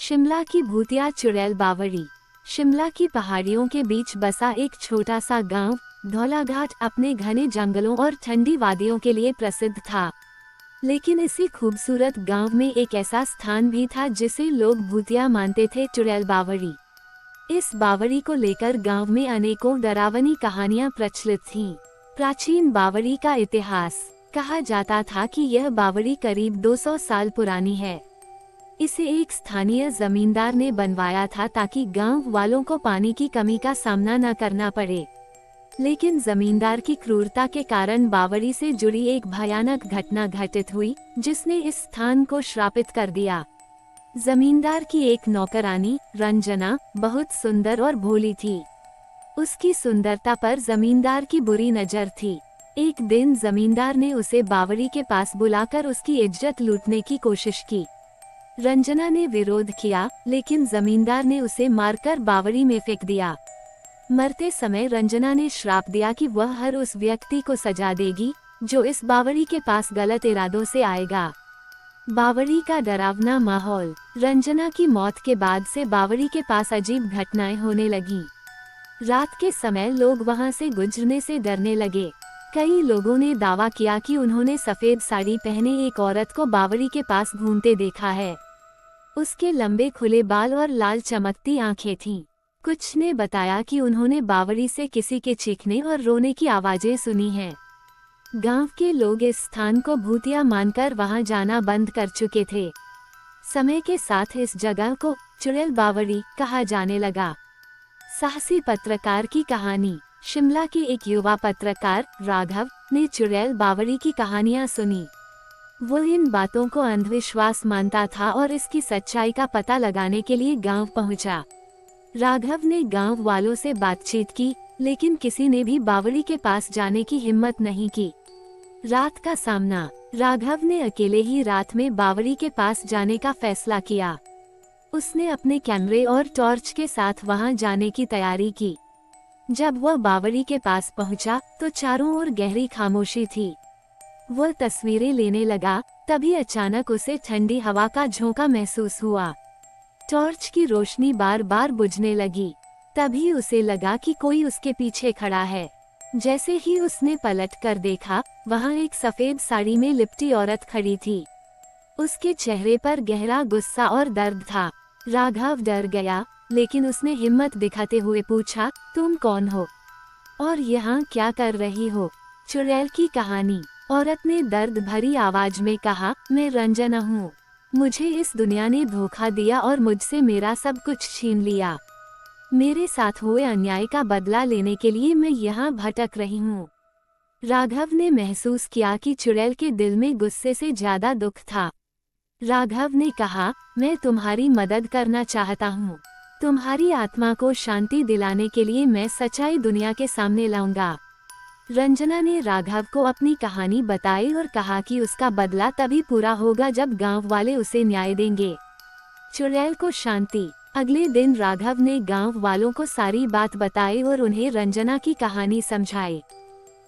शिमला की भूतिया चुड़ैल बावड़ी। शिमला की पहाड़ियों के बीच बसा एक छोटा सा गांव धौलाघाट अपने घने जंगलों और ठंडी वादियों के लिए प्रसिद्ध था। लेकिन इसी खूबसूरत गांव में एक ऐसा स्थान भी था जिसे लोग भूतिया मानते थे, चुड़ैल बावड़ी। इस बावड़ी को लेकर गांव में अनेकों डरावनी कहानियां प्रचलित थीं। प्राचीन बावड़ी का इतिहास। कहा जाता था कि यह बावड़ी करीब 200 साल पुरानी है। इसे एक स्थानीय जमींदार ने बनवाया था ताकि गांव वालों को पानी की कमी का सामना न करना पड़े। लेकिन जमींदार की क्रूरता के कारण बावड़ी से जुड़ी एक भयानक घटना घटित हुई, जिसने इस स्थान को श्रापित कर दिया। जमींदार की एक नौकरानी रंजना बहुत सुंदर और भोली थी। उसकी सुंदरता पर जमींदार की बुरी नजर थी। एक दिन जमींदार ने उसे बावड़ी के पास बुलाकर उसकी इज्जत लूटने की कोशिश की। रंजना ने विरोध किया, लेकिन जमींदार ने उसे मारकर बावड़ी में फेंक दिया। मरते समय रंजना ने श्राप दिया कि वह हर उस व्यक्ति को सजा देगी जो इस बावड़ी के पास गलत इरादों से आएगा। बावड़ी का डरावना माहौल। रंजना की मौत के बाद से बावड़ी के पास अजीब घटनाएं होने लगीं। रात के समय लोग वहां से गुजरने से डरने लगे। कई लोगों ने दावा किया कि उन्होंने सफेद साड़ी पहने एक औरत को बावड़ी के पास घूमते देखा है। उसके लंबे खुले बाल और लाल चमकती आंखें थीं। कुछ ने बताया कि उन्होंने बावड़ी से किसी के चीखने और रोने की आवाजें सुनी हैं। गांव के लोग इस स्थान को भूतिया मानकर वहां जाना बंद कर चुके थे। समय के साथ इस जगह को चुड़ैल बावड़ी कहा जाने लगा। साहसी पत्रकार की कहानी। शिमला के एक युवा पत्रकार राघव ने चुड़ैल बावड़ी की कहानियां सुनी। वो इन बातों को अंधविश्वास मानता था और इसकी सच्चाई का पता लगाने के लिए गांव पहुंचा। राघव ने गांव वालों से बातचीत की, लेकिन किसी ने भी बावड़ी के पास जाने की हिम्मत नहीं की। रात का सामना। राघव ने अकेले ही रात में बावड़ी के पास जाने का फैसला किया। उसने अपने कैमरे और टॉर्च के साथ वहां जाने की तैयारी की। जब वह बावड़ी के पास पहुंचा तो चारों ओर गहरी खामोशी थी। वह तस्वीरें लेने लगा, तभी अचानक उसे ठंडी हवा का झोंका महसूस हुआ। टॉर्च की रोशनी बार बार बुझने लगी। तभी उसे लगा कि कोई उसके पीछे खड़ा है। जैसे ही उसने पलट कर देखा, वहां एक सफेद साड़ी में लिपटी औरत खड़ी थी। उसके चेहरे पर गहरा गुस्सा और दर्द था। राघव डर गया, लेकिन उसने हिम्मत दिखाते हुए पूछा, तुम कौन हो और यहाँ क्या कर रही हो? चुड़ैल की कहानी। औरत ने दर्द भरी आवाज में कहा, मैं रंजना हूँ। मुझे इस दुनिया ने धोखा दिया और मुझसे मेरा सब कुछ छीन लिया। मेरे साथ हुए अन्याय का बदला लेने के लिए मैं यहाँ भटक रही हूँ। राघव ने महसूस किया कि चुड़ैल के दिल में गुस्से से ज्यादा दुख था। राघव ने कहा, मैं तुम्हारी मदद करना चाहता हूँ। तुम्हारी आत्मा को शांति दिलाने के लिए मैं सच्चाई दुनिया के सामने लाऊंगा। रंजना ने राघव को अपनी कहानी बताई और कहा कि उसका बदला तभी पूरा होगा जब गांव वाले उसे न्याय देंगे। चुड़ैल को शांति। अगले दिन राघव ने गांव वालों को सारी बात बताई और उन्हें रंजना की कहानी समझाई।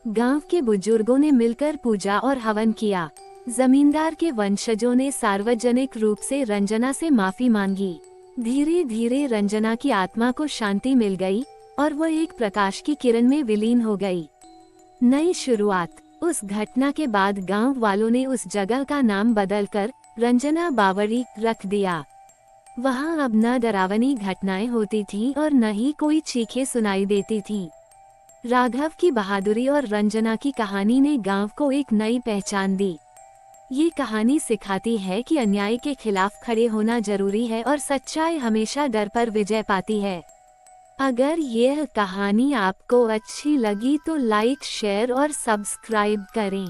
गांव के बुजुर्गों ने मिलकर पूजा और हवन किया। जमींदार के वंशजों ने सार्वजनिक रूप से रंजना से माफी मांगी। धीरे धीरे रंजना की आत्मा को शांति मिल गई और वह एक प्रकाश की किरण में विलीन हो गई। नई शुरुआत। उस घटना के बाद गांव वालों ने उस जगह का नाम बदलकर रंजना बावड़ी रख दिया। वहां अब न डरावनी घटनाएं होती थीं और न ही कोई चीखें सुनाई देती थीं। राघव की बहादुरी और रंजना की कहानी ने गांव को एक नई पहचान दी। ये कहानी सिखाती है कि अन्याय के खिलाफ खड़े होना जरूरी है और सच्चाई हमेशा डर पर विजय पाती है। अगर यह कहानी आपको अच्छी लगी तो लाइक, शेयर और सब्सक्राइब करें।